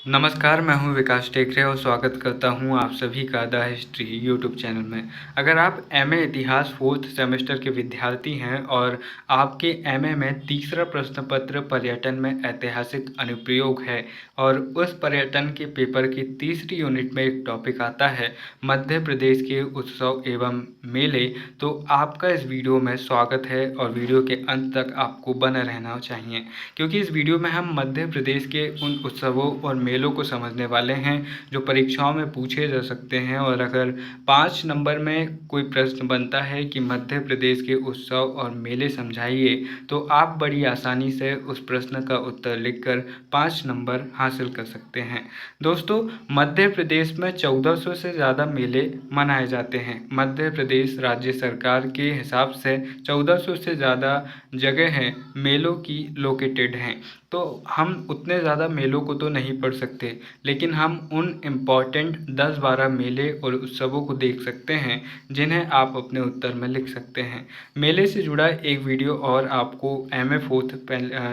नमस्कार, मैं हूं विकास टेकरे और स्वागत करता हूं आप सभी का द हिस्ट्री यूट्यूब चैनल में। अगर आप एमए इतिहास 4th सेमेस्टर के विद्यार्थी हैं और आपके एमए में तीसरा प्रश्न पत्र पर्यटन में ऐतिहासिक अनुप्रयोग है और उस पर्यटन के पेपर की तीसरी यूनिट में एक टॉपिक आता है मध्य प्रदेश के उत्सव एवं मेले, तो आपका इस वीडियो में स्वागत है और वीडियो के अंत तक आपको बना रहना चाहिए, क्योंकि इस वीडियो में हम मध्य प्रदेश के उन उत्सवों और मेलों को समझने वाले हैं जो परीक्षाओं में पूछे जा सकते हैं। और अगर 5 नंबर में कोई प्रश्न बनता है कि मध्य प्रदेश के उत्सव और मेले समझाइए, तो आप बड़ी आसानी से उस प्रश्न का उत्तर लिखकर 5 नंबर हासिल कर सकते हैं। दोस्तों, मध्य प्रदेश में 1400 से ज़्यादा मेले मनाए जाते हैं। मध्य प्रदेश राज्य सरकार के हिसाब से 1400 से ज़्यादा जगह हैं मेलों की लोकेटेड हैं। तो हम उतने ज़्यादा मेलों को तो नहीं पढ़ सकते, लेकिन हम उन इम्पॉर्टेंट 10-12 मेले और उत्सवों को देख सकते हैं जिन्हें आप अपने उत्तर में लिख सकते हैं। मेले से जुड़ा एक वीडियो और आपको एमए 4th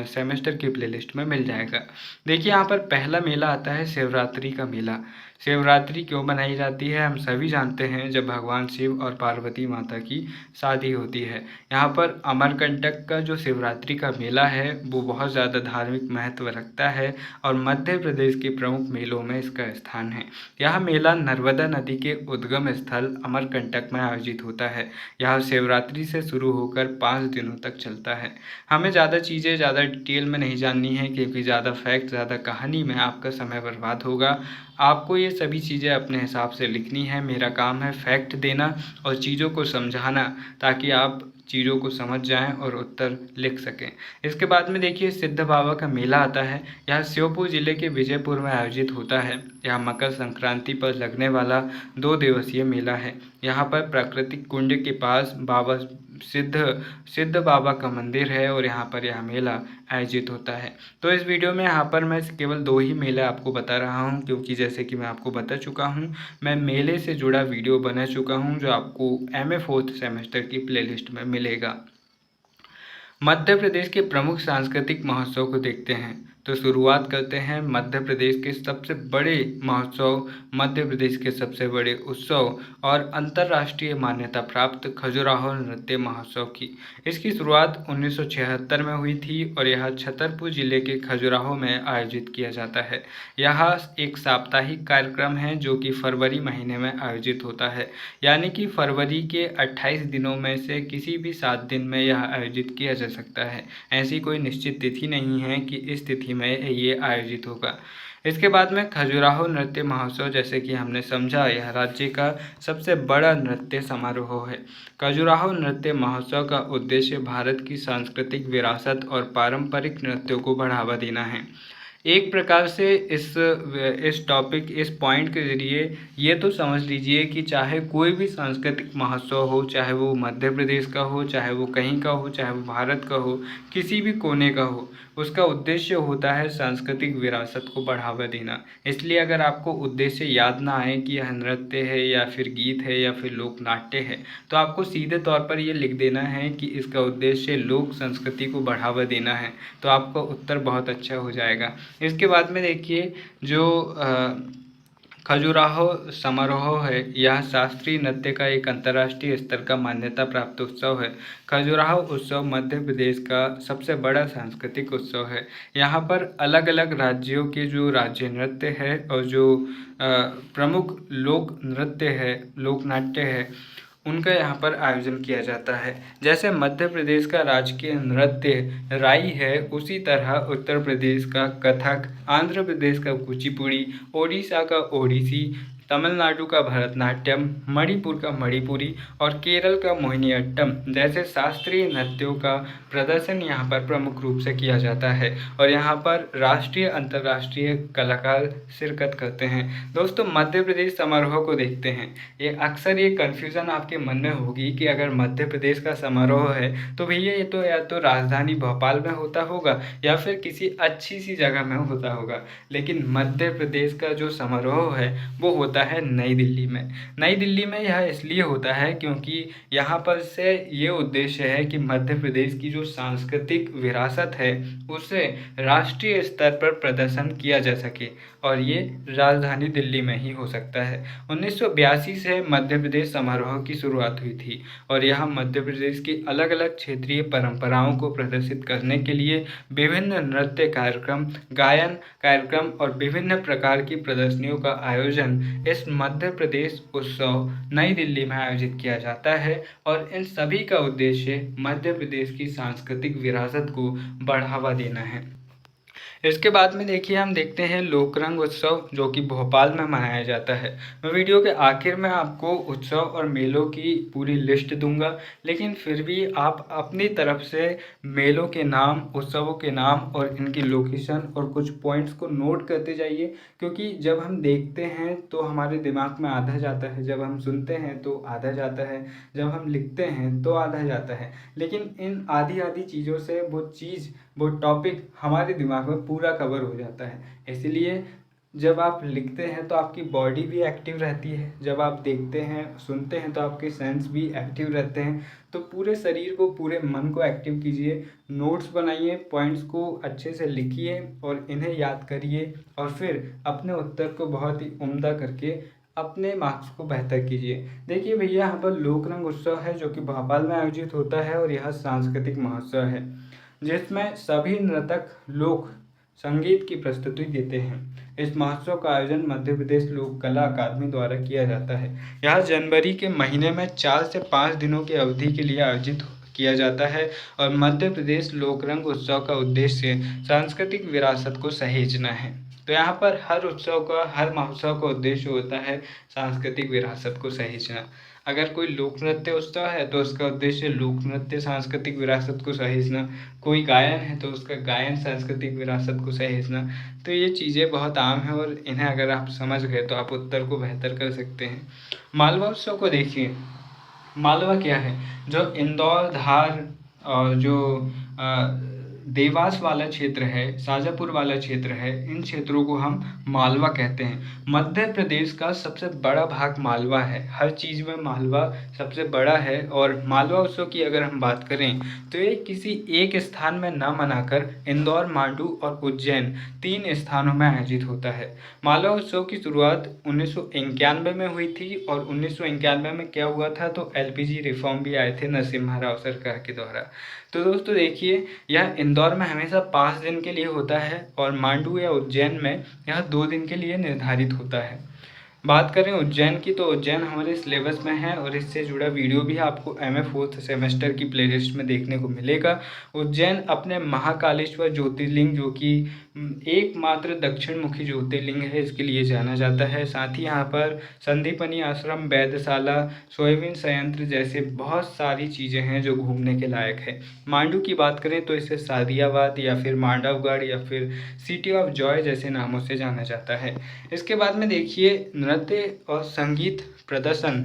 सेमेस्टर की प्लेलिस्ट में मिल जाएगा। देखिए, यहाँ पर पहला मेला आता है शिवरात्रि का मेला। शिवरात्रि क्यों मनाई जाती है हम सभी जानते हैं, जब भगवान शिव और पार्वती माता की शादी होती है। यहाँ पर अमरकंटक का जो शिवरात्रि का मेला है वो बहुत ज़्यादा धार्मिक महत्व रखता है और मध्य प्रदेश के प्रमुख मेलों में इसका स्थान है। यह मेला नर्मदा नदी के उद्गम स्थल अमरकंटक में आयोजित होता है। यह शिवरात्रि से शुरू होकर 5 दिनों तक चलता है। हमें ज़्यादा चीज़ें ज़्यादा डिटेल में नहीं जाननी है, क्योंकि ज़्यादा फैक्ट ज़्यादा कहानी में आपका समय बर्बाद होगा। आपको ये सभी चीज़ें अपने हिसाब से लिखनी है। मेरा काम है फैक्ट देना और चीज़ों को समझाना, ताकि आप चीज़ों को समझ जाएं और उत्तर लिख सकें। इसके बाद में देखिए, सिद्ध बाबा का मेला आता है। यह श्योपुर जिले के विजयपुर में आयोजित होता है। यह मकर संक्रांति पर लगने वाला 2 दिवसीय मेला है। यहाँ पर प्राकृतिक कुंड के पास बाबा सिद्ध बाबा का मंदिर है और यहाँ पर यह मेला आयोजित होता है। तो इस वीडियो में यहाँ पर मैं केवल 2 ही मेले आपको बता रहा हूँ, क्योंकि जैसे कि मैं आपको बता चुका हूँ, मैं मेले से जुड़ा वीडियो बना चुका हूँ जो आपको एमए 4th सेमेस्टर की प्लेलिस्ट में मिलेगा। मध्य प्रदेश के प्रमुख सांस्कृतिक महोत्सव को देखते हैं, तो शुरुआत करते हैं मध्य प्रदेश के सबसे बड़े महोत्सव, मध्य प्रदेश के सबसे बड़े उत्सव और अंतर्राष्ट्रीय मान्यता प्राप्त खजुराहो नृत्य महोत्सव की। इसकी शुरुआत 1976 में हुई थी और यह छतरपुर जिले के खजुराहो में आयोजित किया जाता है। यह एक साप्ताहिक कार्यक्रम है जो कि फरवरी महीने में आयोजित होता है, यानी कि फरवरी के 28 दिनों में से किसी भी 7 दिन में यह आयोजित किया जा सकता है। ऐसी कोई निश्चित तिथि नहीं है कि इस तिथि में ये आयोजित होगा। इसके बाद में खजुराहो नृत्य महोत्सव, जैसे कि हमने समझा, यह राज्य का सबसे बड़ा नृत्य समारोह है। खजुराहो नृत्य महोत्सव का उद्देश्य भारत की सांस्कृतिक विरासत और पारंपरिक नृत्यों को बढ़ावा देना है। एक प्रकार से इस टॉपिक, इस पॉइंट के ज़रिए ये तो समझ लीजिए कि चाहे कोई भी सांस्कृतिक महोत्सव हो, चाहे वो मध्य प्रदेश का हो, चाहे वो कहीं का हो, चाहे वो भारत का हो, किसी भी कोने का हो, उसका उद्देश्य होता है सांस्कृतिक विरासत को बढ़ावा देना। इसलिए अगर आपको उद्देश्य याद ना आए कि यह नृत्य है या फिर गीत है या फिर लोक नाट्य है, तो आपको सीधे तौर पर ये लिख देना है कि इसका उद्देश्य लोक संस्कृति को बढ़ावा देना है, तो आपका उत्तर बहुत अच्छा हो जाएगा। इसके बाद में देखिए, जो खजुराहो समारोह है, यह शास्त्रीय नृत्य का एक अंतर्राष्ट्रीय स्तर का मान्यता प्राप्त उत्सव है। खजुराहो उत्सव मध्य प्रदेश का सबसे बड़ा सांस्कृतिक उत्सव है। यहाँ पर अलग अलग राज्यों के जो राज्य नृत्य है और जो प्रमुख लोक नृत्य है, लोक नाट्य है, उनका यहाँ पर आयोजन किया जाता है। जैसे मध्य प्रदेश का राजकीय नृत्य राई है, उसी तरह उत्तर प्रदेश का कथक, आंध्र प्रदेश का कुचिपुड़ी, ओडिशा का ओडिसी, तमिलनाडु का भरतनाट्यम, मणिपुर का मणिपुरी और केरल का मोहिनीअट्टम जैसे शास्त्रीय नृत्यों का प्रदर्शन यहाँ पर प्रमुख रूप से किया जाता है और यहाँ पर राष्ट्रीय अंतर्राष्ट्रीय कलाकार शिरकत करते हैं। दोस्तों, मध्य प्रदेश समारोह को देखते हैं। ये अक्सर ये कन्फ्यूज़न आपके मन में होगी कि अगर मध्य प्रदेश का समारोह है तो भैया ये तो या तो राजधानी भोपाल में होता होगा या फिर किसी अच्छी सी जगह में होता होगा, लेकिन मध्य प्रदेश का जो समारोह है वो होता होता है नई दिल्ली में। नई दिल्ली में यह इसलिए होता है क्योंकि यहाँ पर से ये उद्देश्य है कि मध्य प्रदेश की जो सांस्कृतिक विरासत है उसे राष्ट्रीय स्तर पर प्रदर्शन किया जा सके, और ये राजधानी दिल्ली में ही हो सकता है। 1982 से मध्य प्रदेश समारोह की शुरुआत हुई थी और यहाँ मध्य प्रदेश की अलग अलग क्षेत्रीय परंपराओं को प्रदर्शित करने के लिए विभिन्न नृत्य कार्यक्रम, गायन कार्यक्रम और विभिन्न प्रकार की प्रदर्शनियों का आयोजन इस मध्य प्रदेश उत्सव नई दिल्ली में आयोजित किया जाता है, और इन सभी का उद्देश्य मध्य प्रदेश की सांस्कृतिक विरासत को बढ़ावा देना है। इसके बाद में देखिए हम देखते हैं लोकरंग उत्सव, जो कि भोपाल में मनाया जाता है। मैं वीडियो के आखिर में आपको उत्सव और मेलों की पूरी लिस्ट दूंगा, लेकिन फिर भी आप अपनी तरफ से मेलों के नाम, उत्सवों के नाम और इनकी लोकेशन और कुछ पॉइंट्स को नोट करते जाइए, क्योंकि जब हम देखते हैं तो हमारे दिमाग में आधा जाता है, जब हम सुनते हैं तो आधा जाता है, जब हम लिखते हैं तो आधा जाता है, लेकिन इन आधी आधी चीज़ों से वो टॉपिक हमारे दिमाग में पूरा कवर हो जाता है। इसलिए जब आप लिखते हैं तो आपकी बॉडी भी एक्टिव रहती है, जब आप देखते हैं, सुनते हैं तो आपके सेंस भी एक्टिव रहते हैं। तो पूरे शरीर को, पूरे मन को एक्टिव कीजिए, नोट्स बनाइए, पॉइंट्स को अच्छे से लिखिए और इन्हें याद करिए, और फिर अपने उत्तर को बहुत ही उम्दा करके अपने मार्क्स को बेहतर कीजिए। देखिए भैया, यहाँ पर लोकरंग उत्सव है जो कि भोपाल में आयोजित होता है, और यह सांस्कृतिक महोत्सव है जिसमें सभी नर्तक लोक संगीत की प्रस्तुति देते हैं। इस महोत्सव का आयोजन मध्य प्रदेश लोक कला अकादमी द्वारा किया जाता है। यह जनवरी के महीने में 4 से 5 दिनों की अवधि के लिए आयोजित किया जाता है, और मध्य प्रदेश लोकरंग उत्सव का उद्देश्य सांस्कृतिक विरासत को सहेजना है। तो यहाँ पर हर उत्सव का, हर महोत्सव का उद्देश्य होता है सांस्कृतिक विरासत को सहेजना। अगर कोई लोक नृत्य उत्सव है तो उसका उद्देश्य लोक नृत्य सांस्कृतिक विरासत को सहेजना, कोई गायन है तो उसका गायन सांस्कृतिक विरासत को सहेजना। तो ये चीज़ें बहुत आम हैं, और इन्हें अगर आप समझ गए तो आप उत्तर को बेहतर कर सकते हैं। मालवा उत्सव को देखिए। मालवा क्या है? जो इंदौर, धार और जो देवास वाला क्षेत्र है, शाजापुर वाला क्षेत्र है, इन क्षेत्रों को हम मालवा कहते हैं। मध्य प्रदेश का सबसे बड़ा भाग मालवा है, हर चीज़ में मालवा सबसे बड़ा है। और मालवा उत्सव की अगर हम बात करें तो ये किसी एक स्थान में न मनाकर इंदौर, मांडू और उज्जैन 3 स्थानों में आयोजित होता है। मालवा उत्सव की शुरुआत 1991 में हुई थी, और 1991 में क्या हुआ था, तो LPG रिफॉर्म भी आए थे नरसिम्हा राव सरकार के द्वारा। तो दोस्तों देखिए, यह इंदौर में हमेशा 5 दिन के लिए होता है, और मांडू या उज्जैन में यह 2 दिन के लिए निर्धारित होता है। बात करें उज्जैन की, तो उज्जैन हमारे सिलेबस में है, और इससे जुड़ा वीडियो भी आपको MA 4th सेमेस्टर की प्लेलिस्ट में देखने को मिलेगा। उज्जैन अपने महाकालेश्वर ज्योतिर्लिंग, जो कि एकमात्र दक्षिण मुखी ज्योतिर्लिंग है, इसके लिए जाना जाता है। साथ ही यहाँ पर संदीपनी आश्रम, वैधशाला, सोयाबीन संयंत्र जैसे बहुत सारी चीज़ें हैं जो घूमने के लायक है। मांडू की बात करें तो इसे सादियाबाद या फिर मांडवगढ़ या फिर सिटी ऑफ जॉय जैसे नामों से जाना जाता है। इसके बाद में देखिए, नृत्य और संगीत प्रदर्शन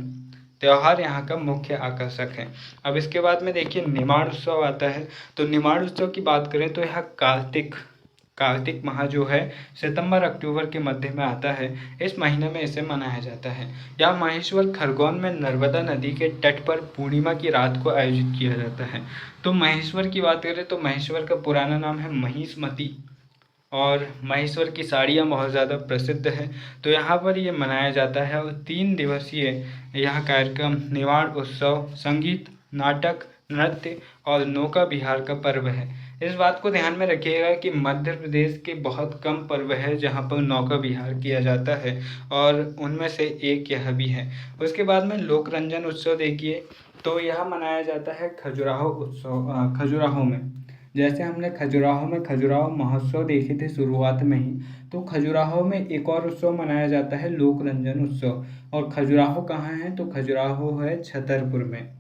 त्यौहार यहाँ का मुख्य आकर्षक है। अब इसके बाद में देखिए, निमाड़ उत्सव आता है। तो निमाड़ उत्सव की बात करें तो यह कार्तिक माह जो है, सितंबर अक्टूबर के मध्य में आता है। इस महीने में इसे मनाया जाता है। यह महेश्वर खरगोन में नर्मदा नदी के तट पर पूर्णिमा की रात को आयोजित किया जाता है। तो महेश्वर की बात करें तो महेश्वर का पुराना नाम है महिष्मती, और महेश्वर की साड़ियाँ बहुत ज़्यादा प्रसिद्ध है। तो यहाँ पर ये मनाया जाता है, और 3 दिवसीय यह कार्यक्रम निमाड़ उत्सव संगीत, नाटक, नृत्य और नौका विहार का पर्व है। इस बात को ध्यान में रखिएगा कि मध्य प्रदेश के बहुत कम पर्व है जहाँ पर नौका विहार किया जाता है, और उनमें से एक यह भी है। उसके बाद में लोकरंजन उत्सव देखिए, तो यह मनाया जाता है खजुराहो उत्सव, खजुराहो में। जैसे हमने खजुराहो में खजुराहो महोत्सव देखे थे शुरुआत में ही, तो खजुराहो में एक और उत्सव मनाया जाता है लोकरंजन उत्सव। और खजुराहो कहाँ है, तो खजुराहो है छतरपुर में।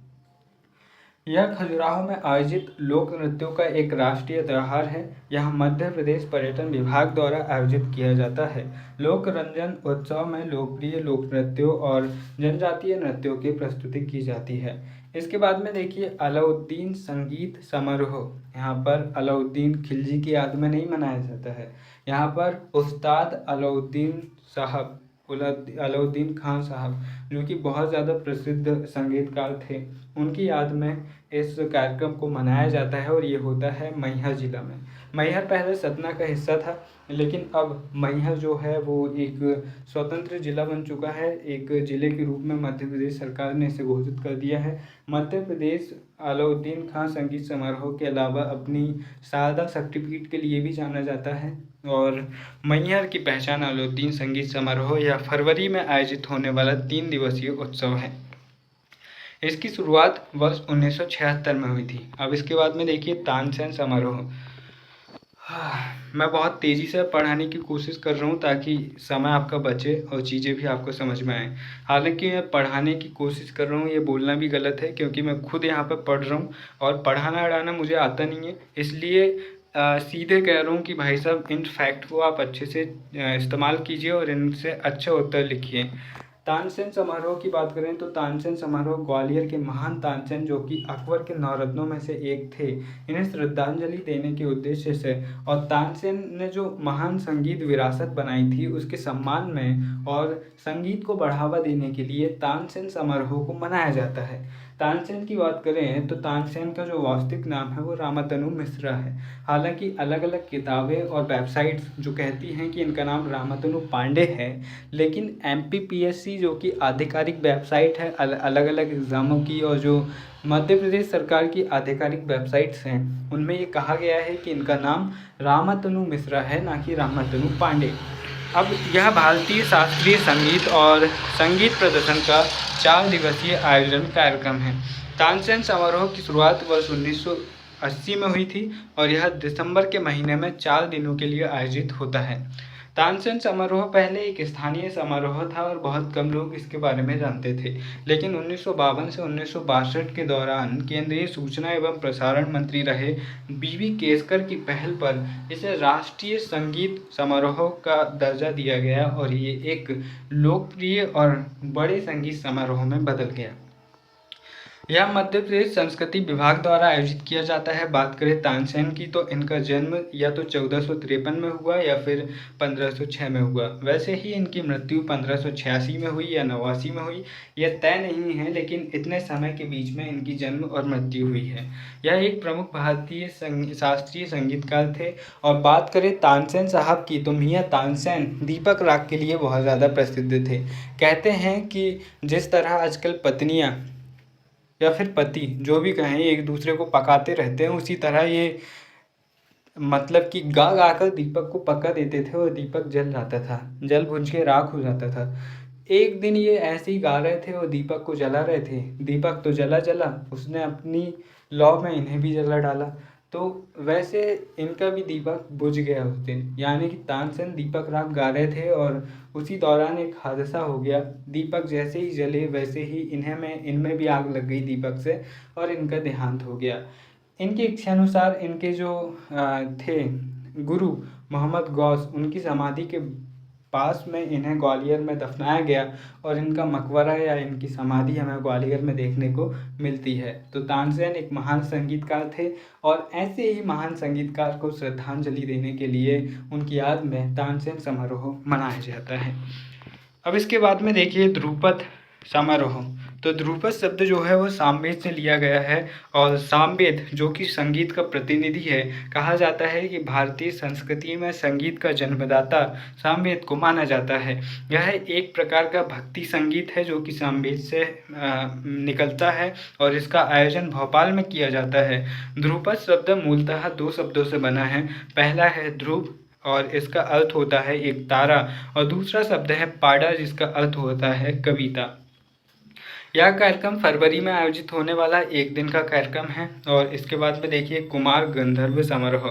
यह खजुराहो में आयोजित लोक नृत्यों का एक राष्ट्रीय त्यौहार है। यह मध्य प्रदेश पर्यटन विभाग द्वारा आयोजित किया जाता है। लोकरंजन उत्सव में लोकप्रिय लोक नृत्यों और जनजातीय नृत्यों की प्रस्तुति की जाती है। इसके बाद में देखिए, अलाउद्दीन संगीत समारोह। यहाँ पर अलाउद्दीन खिलजी की याद में नहीं मनाया जाता है, यहाँ पर उस्ताद अलाउद्दीन साहब अलाउद्दीन खान साहब, जो कि बहुत ज़्यादा प्रसिद्ध संगीतकार थे, उनकी याद में इस कार्यक्रम को मनाया जाता है और ये होता है मैहर ज़िला में। मैहर पहले सतना का हिस्सा था, लेकिन अब मैहर जो है वो एक स्वतंत्र ज़िला बन चुका है। एक ज़िले के रूप में मध्य प्रदेश सरकार ने इसे घोषित कर दिया है। मध्य प्रदेश अलाउद्दीन खान संगीत समारोह के अलावा अपनी शारदा शक्तिपीठ के लिए भी जाना जाता है और मैहर की पहचान अलाउद्दीन संगीत समारोह या फरवरी में आयोजित होने वाला 3 दिवसीय उत्सव है। इसकी शुरुआत वर्ष 1976 में हुई थी। अब इसके बाद में देखिए तानसेन समारोह। मैं बहुत तेज़ी से पढ़ाने की कोशिश कर रहा हूँ ताकि समय आपका बचे और चीज़ें भी आपको समझ में आएँ। हालांकि मैं पढ़ाने की कोशिश कर रहा हूँ, ये बोलना भी गलत है क्योंकि मैं खुद यहाँ पर पढ़ रहा हूँ और पढ़ाना मुझे आता नहीं है, इसलिए सीधे कह रहा हूँ कि भाई साहब इन फैक्ट को आप अच्छे से इस्तेमाल कीजिए और इनसे अच्छे उत्तर लिखिए। तानसेन समारोह की बात करें तो तानसेन समारोह ग्वालियर के महान तानसेन, जो कि अकबर के नवरत्नों में से एक थे, इन्हें श्रद्धांजलि देने के उद्देश्य से और तानसेन ने जो महान संगीत विरासत बनाई थी उसके सम्मान में और संगीत को बढ़ावा देने के लिए तानसेन समारोह को मनाया जाता है। तानसेन की बात करें तो तानसेन का जो वास्तविक नाम है वो रामातनु मिश्रा है। हालांकि अलग अलग किताबें और वेबसाइट्स जो कहती हैं कि इनका नाम रामातनु पांडे है, लेकिन MPPSC जो कि आधिकारिक वेबसाइट है अलग अलग एग्ज़ामों की और जो मध्य प्रदेश सरकार की आधिकारिक वेबसाइट्स हैं उनमें ये कहा गया है कि इनका नाम रामातनु मिश्रा है, ना कि रामातनु पांडे। अब यह भारतीय शास्त्रीय संगीत और संगीत प्रदर्शन का 4 दिवसीय आयोजन कार्यक्रम है। तानसेन समारोह की शुरुआत वर्ष 1980 में हुई थी और यह दिसंबर के महीने में 4 दिनों के लिए आयोजित होता है। तानसेन समारोह पहले एक स्थानीय समारोह था और बहुत कम लोग इसके बारे में जानते थे, लेकिन 1952 से 1962 के दौरान केंद्रीय सूचना एवं प्रसारण मंत्री रहे BV केसकर की पहल पर इसे राष्ट्रीय संगीत समारोह का दर्जा दिया गया और ये एक लोकप्रिय और बड़े संगीत समारोह में बदल गया। यह मध्य प्रदेश संस्कृति विभाग द्वारा आयोजित किया जाता है। बात करें तानसेन की तो इनका जन्म या तो 1453 में हुआ या फिर 1506 में हुआ। वैसे ही इनकी मृत्यु 1586 में हुई या 89 में हुई, यह तय नहीं है, लेकिन इतने समय के बीच में इनकी जन्म और मृत्यु हुई है। यह एक प्रमुख भारतीय शास्त्रीय संगीतकार थे। और बात करें तानसेन साहब की तो मियाँ तानसेन दीपक राग के लिए बहुत ज़्यादा प्रसिद्ध थे। कहते हैं कि जिस तरह आजकल पत्नियाँ या फिर पति जो भी कहें एक दूसरे को पकाते रहते हैं, उसी तरह ये मतलब कि गा गा कर दीपक को पका देते थे और दीपक जल जाता था, जल बुझ के राख हो जाता था। एक दिन ये ऐसे ही गा रहे थे और दीपक को जला रहे थे। दीपक तो जला उसने अपनी लौ में इन्हें भी जला डाला, तो वैसे इनका भी दीपक बुझ गया उस दिन। यानी कि तानसेन दीपक राग गा रहे थे और उसी दौरान एक हादसा हो गया। दीपक जैसे ही जले वैसे ही इनमें भी आग लग गई दीपक से और इनका देहांत हो गया। इनकी इच्छानुसार इनके जो थे गुरु मोहम्मद गौस, उनकी समाधि के पास में इन्हें ग्वालियर में दफनाया गया और इनका मकबरा या इनकी समाधि हमें ग्वालियर में देखने को मिलती है। तो तानसेन एक महान संगीतकार थे और ऐसे ही महान संगीतकार को श्रद्धांजलि देने के लिए उनकी याद में तानसेन समारोह मनाया जाता है। अब इसके बाद में देखिए ध्रुपद समारोह। तो ध्रुपद शब्द जो है वो सामवेद से लिया गया है और सामवेद जो कि संगीत का प्रतिनिधि है, कहा जाता है कि भारतीय संस्कृति में संगीत का जन्मदाता सामवेद को माना जाता है। यह एक प्रकार का भक्ति संगीत है जो कि सामवेद से निकलता है और इसका आयोजन भोपाल में किया जाता है। ध्रुपद शब्द मूलतः 2 शब्दों से बना है। पहला है ध्रुव और इसका अर्थ होता है एक तारा, और दूसरा शब्द है पाड़ा जिसका अर्थ होता है कविता। यह कार्यक्रम फरवरी में आयोजित होने वाला 1 दिन का कार्यक्रम है। और इसके बाद में देखिए कुमार गंधर्व समारोह।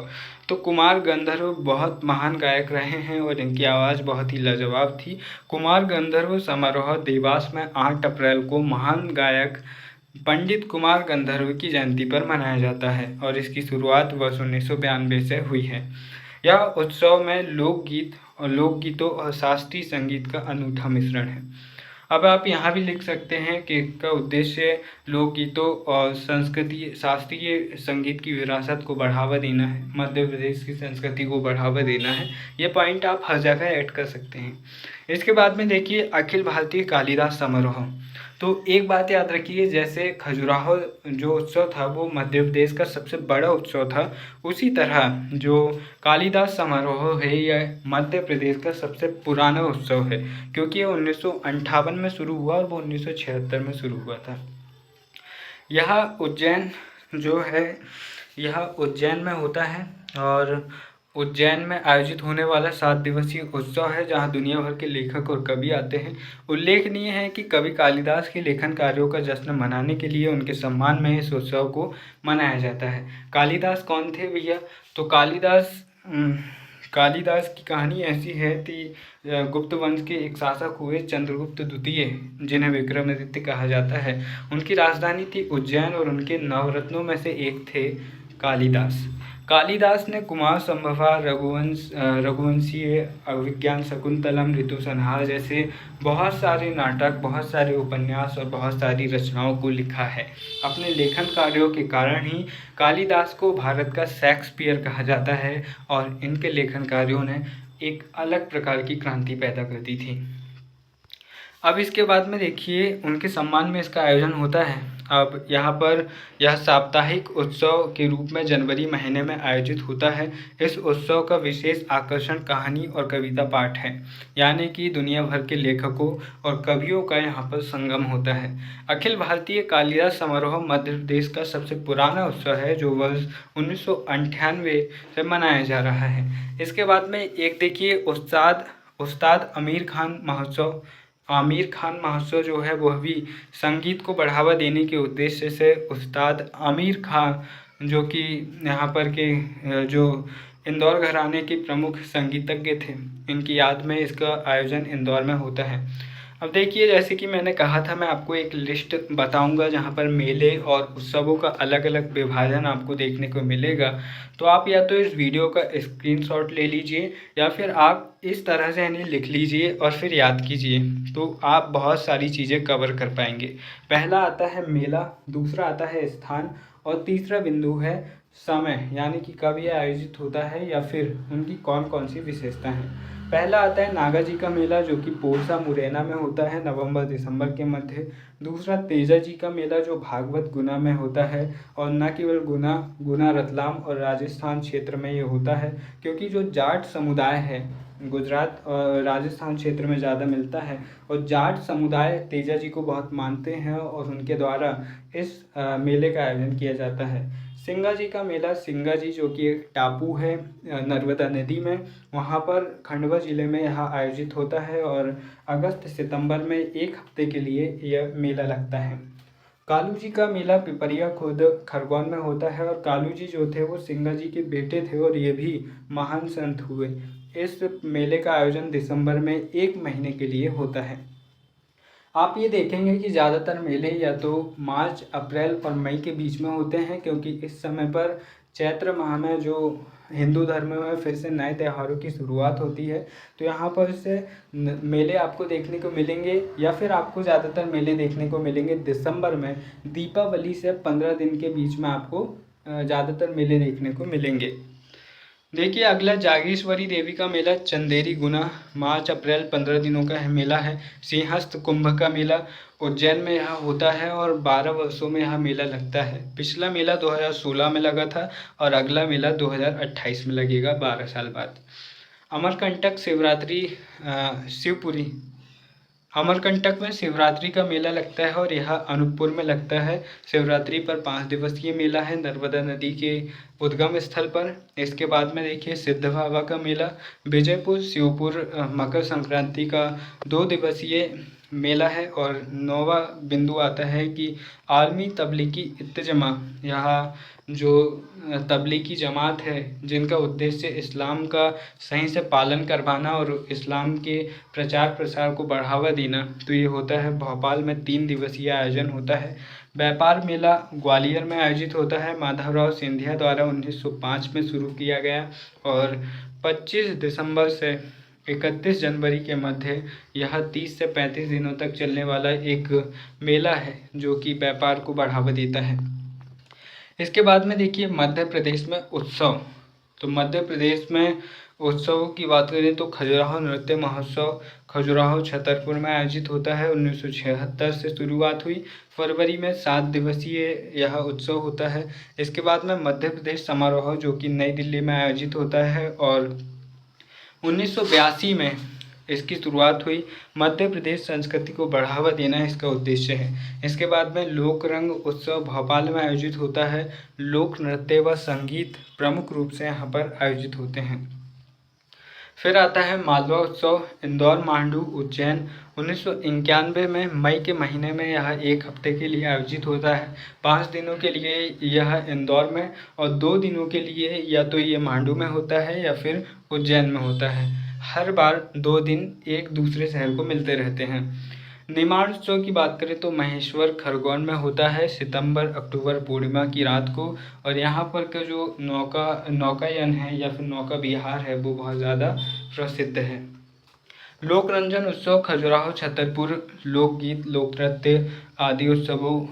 तो कुमार गंधर्व बहुत महान गायक रहे हैं और इनकी आवाज़ बहुत ही लाजवाब थी। कुमार गंधर्व समारोह देवास में 8 अप्रैल को महान गायक पंडित कुमार गंधर्व की जयंती पर मनाया जाता है और इसकी शुरुआत वर्ष 1992 से हुई है। यह उत्सव में लोकगीतों और शास्त्रीय संगीत का अनूठा मिश्रण है। अब आप यहाँ भी लिख सकते हैं कि इसका उद्देश्य लोकगीतों और शास्त्रीय संगीत की विरासत को बढ़ावा देना है, मध्य प्रदेश की संस्कृति को बढ़ावा देना है। ये पॉइंट आप हर जगह ऐड कर सकते हैं। इसके बाद में देखिए अखिल भारतीय कालिदास समारोह। तो एक बात याद रखिए, जैसे खजुराहो जो उत्सव था वो मध्य प्रदेश का सबसे बड़ा उत्सव था, उसी तरह जो कालिदास समारोह है यह मध्य प्रदेश का सबसे पुराना उत्सव है, क्योंकि ये 1958 में शुरू हुआ और वो 1976 में शुरू हुआ था। यह उज्जैन जो है यह उज्जैन में होता है और उज्जैन में आयोजित होने वाला 7 दिवसीय उत्सव है, जहां दुनिया भर के लेखक और कवि आते हैं। उल्लेखनीय है कि कवि कालिदास के लेखन कार्यों का जश्न मनाने के लिए उनके सम्मान में इस उत्सव को मनाया जाता है। कालिदास कौन थे भैया? तो कालिदास की कहानी ऐसी है कि गुप्त वंश के एक शासक हुए चंद्रगुप्त द्वितीय, जिन्हें विक्रमादित्य कहा जाता है। उनकी राजधानी थी उज्जैन और उनके नवरत्नों में से एक थे कालिदास। कालिदास ने कुमार संभवा, रघुवंशीय, अभिज्ञान शकुंतलम, ऋतु संहार जैसे बहुत सारे नाटक, बहुत सारे उपन्यास और बहुत सारी रचनाओं को लिखा है। अपने लेखन कार्यों के कारण ही कालिदास को भारत का शेक्सपियर कहा जाता है और इनके लेखन कार्यों ने एक अलग प्रकार की क्रांति पैदा कर दी थी। अब इसके बाद में देखिए उनके सम्मान में इसका आयोजन होता है। अब यहाँ पर यह साप्ताहिक उत्सव के रूप में जनवरी महीने में आयोजित होता है। इस उत्सव का विशेष आकर्षण कहानी और कविता पाठ है, यानी कि दुनिया भर के लेखकों और कवियों का यहाँ पर संगम होता है। अखिल भारतीय कालिदास समारोह मध्य प्रदेश का सबसे पुराना उत्सव है, जो वर्ष 1998 से मनाया जा रहा है। इसके बाद में एक देखिए उस्ताद आमिर खान महोत्सव जो है वह भी संगीत को बढ़ावा देने के उद्देश्य से उस्ताद आमिर खान जो कि यहाँ पर के जो इंदौर घराने के प्रमुख संगीतज्ञ थे, इनकी याद में इसका आयोजन इंदौर में होता है। अब देखिए जैसे कि मैंने कहा था, मैं आपको एक लिस्ट बताऊंगा जहां पर मेले और उत्सवों का अलग अलग विभाजन आपको देखने को मिलेगा। तो आप या तो इस वीडियो का स्क्रीनशॉट ले लीजिए या फिर आप इस तरह से यानी लिख लीजिए और फिर याद कीजिए, तो आप बहुत सारी चीज़ें कवर कर पाएंगे। पहला आता है मेला, दूसरा आता है स्थान और तीसरा बिंदु है समय, यानी कि कब यह आयोजित होता है या फिर उनकी कौन कौन सी विशेषता है। पहला आता है नागा जी का मेला, जो कि पोरसा मुरैना में होता है नवंबर दिसंबर के मध्य। दूसरा तेजा जी का मेला, जो भागवत गुना में होता है, और न केवल गुना रतलाम और राजस्थान क्षेत्र में ये होता है, क्योंकि जो जाट समुदाय है गुजरात और राजस्थान क्षेत्र में ज़्यादा मिलता है और जाट समुदाय तेजा जी को बहुत मानते हैं और उनके द्वारा इस मेले का आयोजन किया जाता है। सिंगा जी का मेला, सिंगा जी जो कि एक टापू है नर्मदा नदी में, वहाँ पर खंडवा ज़िले में यह आयोजित होता है और अगस्त सितंबर में एक हफ्ते के लिए यह मेला लगता है। कालू जी का मेला पिपरिया खुर्द खरगोन में होता है और कालू जी जो थे वो सिंगा जी के बेटे थे और ये भी महान संत हुए। इस मेले का आयोजन दिसंबर में 1 महीने के लिए होता है। आप ये देखेंगे कि ज़्यादातर मेले या तो मार्च, अप्रैल और मई के बीच में होते हैं, क्योंकि इस समय पर चैत्र माह में जो हिंदू धर्म में फिर से नए त्योहारों की शुरुआत होती है, तो यहाँ पर से मेले आपको देखने को मिलेंगे या फिर आपको ज़्यादातर मेले देखने को मिलेंगे दिसंबर में। दीपावली से 15 दिन के बीच में आपको ज़्यादातर मेले देखने को मिलेंगे। देखिए अगला जागेश्वरी देवी का मेला चंदेरी गुना, मार्च अप्रैल 15 दिनों का मेला है। सिंहस्थ कुंभ का मेला उज्जैन में यहाँ होता है और 12 वर्षों में यहाँ मेला लगता है। पिछला मेला 2016 में लगा था और अगला मेला 2028 में लगेगा, 12 साल बाद। अमरकंटक शिवरात्रि शिवपुरी अमरकंटक में शिवरात्रि का मेला लगता है और यह अनूपपुर में लगता है। शिवरात्रि पर 5 दिवसीय मेला है नर्मदा नदी के उद्गम स्थल पर। इसके बाद में देखिए सिद्ध बाबा का मेला विजयपुर शिवपुर मकर संक्रांति का 2 दिवसीय मेला है। और 9वां बिंदु आता है कि आलमी तबलीगी इत्तेजमा, यहाँ जो तबलीगी जमात है जिनका उद्देश्य इस्लाम का सही से पालन करवाना और इस्लाम के प्रचार प्रसार को बढ़ावा देना, तो ये होता है भोपाल में 3 दिवसीय आयोजन होता है। व्यापार मेला ग्वालियर में आयोजित होता है, माधवराव सिंधिया द्वारा 1905 में शुरू किया गया और 25 दिसंबर से 31 जनवरी के मध्य यह 30 से 35 दिनों तक चलने वाला एक मेला है जो कि व्यापार को बढ़ावा देता है। इसके बाद में देखिए मध्य प्रदेश में उत्सव। तो मध्य प्रदेश में उत्सवों की बात करें तो खजुराहो नृत्य महोत्सव खजुराहो छतरपुर में आयोजित होता है। 1976 से शुरुआत हुई। फरवरी में 7 दिवसीय यह उत्सव होता है। इसके बाद में मध्य प्रदेश समारोह जो कि नई दिल्ली में आयोजित होता है और 1982 में इसकी शुरुआत हुई। मध्य प्रदेश संस्कृति को बढ़ावा देना इसका उद्देश्य है। इसके बाद में लोक रंग उत्सव भोपाल में आयोजित होता है। लोक नृत्य व संगीत प्रमुख रूप से यहाँ पर आयोजित होते हैं। फिर आता है मालवा उत्सव इंदौर, मांडू, उज्जैन। 1991 में मई के महीने में यह 1 हफ्ते के लिए आयोजित होता है। 5 दिनों के लिए यह इंदौर में और 2 दिनों के लिए या तो ये मांडू में होता है या फिर उज्जैन में होता है। हर बार 2 दिन एक दूसरे शहर को मिलते रहते हैं। निमाड़ उत्सव की बात करें तो महेश्वर खरगोन में होता है सितंबर अक्टूबर पूर्णिमा की रात को। और यहाँ पर का जो नौकायन है या फिर नौका विहार है वो बहुत ज़्यादा प्रसिद्ध है। लोक रंजन उत्सव खजुराहो छतरपुर लोकगीत लोक नृत्य आदि उत्सवों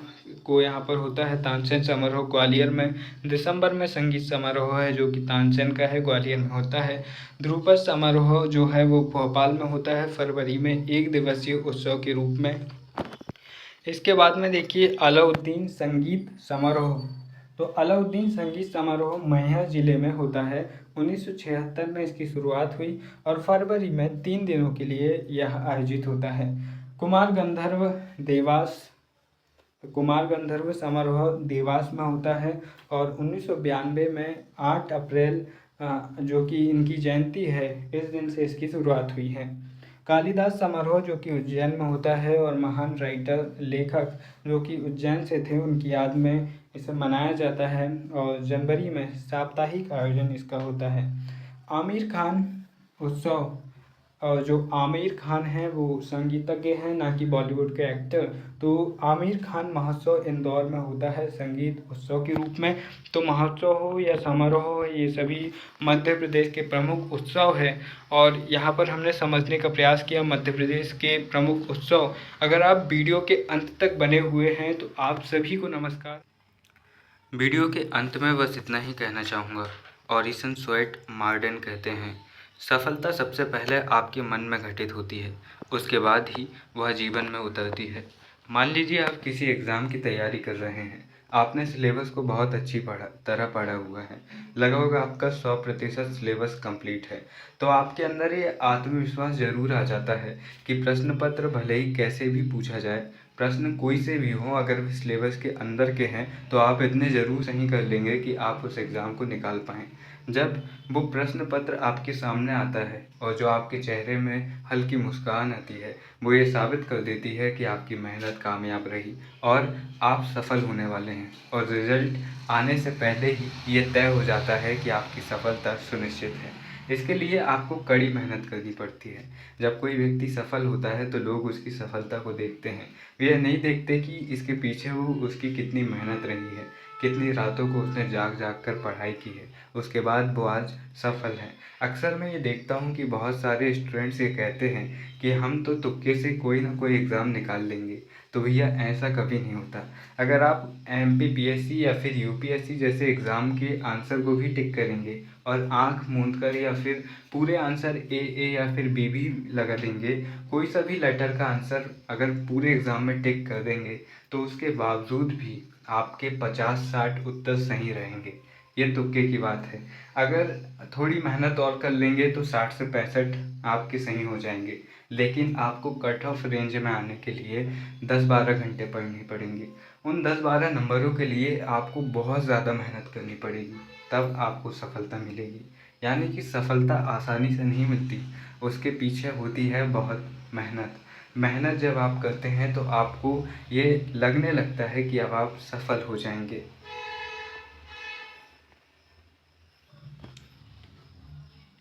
को यहाँ पर होता है। तानसेन समारोह ग्वालियर में दिसंबर में संगीत समारोह है जो कि तानसेन का है, ग्वालियर में होता है। ध्रुपद समारोह जो है वो भोपाल में होता है फरवरी में 1 दिवसीय उत्सव के रूप में। इसके बाद में देखिए अलाउद्दीन संगीत समारोह। तो अलाउद्दीन संगीत समारोह मैहर जिले में होता है। 1976 में इसकी शुरुआत हुई और फरवरी में 3 दिनों के लिए यह आयोजित होता है। कुमार गंधर्व समारोह देवास में होता है और 1992 में 8 अप्रैल जो कि इनकी जयंती है इस दिन से इसकी शुरुआत हुई है। कालिदास समारोह जो कि उज्जैन में होता है और महान राइटर लेखक जो कि उज्जैन से थे उनकी याद में इसे मनाया जाता है और जनवरी में साप्ताहिक आयोजन इसका होता है। आमिर खान उत्सव और जो आमिर खान हैं वो संगीतज्ञ हैं ना कि बॉलीवुड के एक्टर। तो आमिर खान महोत्सव इंदौर में होता है संगीत उत्सव के रूप में। तो महोत्सव हो या समारोह हो ये सभी मध्य प्रदेश के प्रमुख उत्सव है और यहाँ पर हमने समझने का प्रयास किया मध्य प्रदेश के प्रमुख उत्सव। अगर आप वीडियो के अंत तक बने हुए हैं तो आप सभी को नमस्कार। वीडियो के अंत में बस इतना ही कहना चाहूँगा, ऑरिसन स्वेट मार्डेन कहते हैं, सफलता सबसे पहले आपके मन में घटित होती है, उसके बाद ही वह जीवन में उतरती है। मान लीजिए आप किसी एग्ज़ाम की तैयारी कर रहे हैं, आपने सिलेबस को बहुत अच्छी तरह पढ़ा हुआ है, लगभग आपका 100% सिलेबस कंप्लीट है, तो आपके अंदर ये आत्मविश्वास ज़रूर आ जाता है कि प्रश्न पत्र भले ही कैसे भी पूछा जाए, प्रश्न कोई से भी हो, अगर सिलेबस के अंदर के हैं तो आप इतने ज़रूर सही कर लेंगे कि आप उस एग्ज़ाम को निकाल पाएँ। जब वो प्रश्न पत्र आपके सामने आता है और जो आपके चेहरे में हल्की मुस्कान आती है वो ये साबित कर देती है कि आपकी मेहनत कामयाब रही और आप सफल होने वाले हैं और रिज़ल्ट आने से पहले ही ये तय हो जाता है कि आपकी सफलता सुनिश्चित है। इसके लिए आपको कड़ी मेहनत करनी पड़ती है। जब कोई व्यक्ति सफल होता है तो लोग उसकी सफलता को देखते हैं, वे नहीं देखते कि इसके पीछे वो उसकी कितनी मेहनत रही है, कितनी रातों को उसने जाग जाग कर पढ़ाई की है, उसके बाद वो आज सफल है। अक्सर मैं ये देखता हूँ कि बहुत सारे स्टूडेंट्स ये कहते हैं कि हम तो तुक्के से कोई ना कोई एग्ज़ाम निकाल लेंगे, तो भैया ऐसा कभी नहीं होता। अगर आप MPPSC या फिर UPSC जैसे एग्ज़ाम के आंसर को भी टिक करेंगे और आँख मूंद कर या फिर पूरे आंसर A या फिर B भी लगा देंगे, कोई सा भी लेटर का आंसर अगर पूरे एग्ज़ाम में टिक कर देंगे तो उसके बावजूद भी आपके 50-60 उत्तर सही रहेंगे। ये तुक्के की बात है। अगर थोड़ी मेहनत और कर लेंगे तो 60 से 65 आपके सही हो जाएंगे, लेकिन आपको कट ऑफ रेंज में आने के लिए 10-12 घंटे पढ़नी पड़ेंगे। उन 10-12 नंबरों के लिए आपको बहुत ज़्यादा मेहनत करनी पड़ेगी, तब आपको सफलता मिलेगी। यानी कि सफलता आसानी से नहीं मिलती, उसके पीछे होती है बहुत मेहनत। मेहनत जब आप करते हैं तो आपको ये लगने लगता है कि अब आप सफल हो जाएंगे।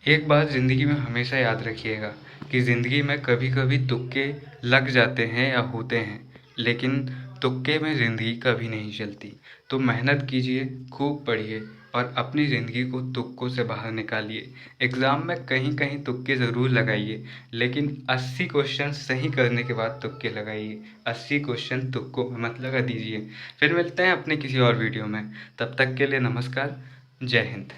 एक बात ज़िंदगी में हमेशा याद रखिएगा कि ज़िंदगी में कभी कभी तुक्के लग जाते हैं या होते हैं, लेकिन तुक्के में ज़िंदगी कभी नहीं चलती। तो मेहनत कीजिए, खूब पढ़िए और अपनी ज़िंदगी को तुक्कों से बाहर निकालिए। एग्ज़ाम में कहीं कहीं तुक्के ज़रूर लगाइए, लेकिन 80 क्वेश्चन सही करने के बाद तुक्के लगाइए। 80 क्वेश्चन तुक्कों में मत लगा दीजिए। फिर मिलते हैं अपने किसी और वीडियो में, तब तक के लिए नमस्कार, जय हिंद।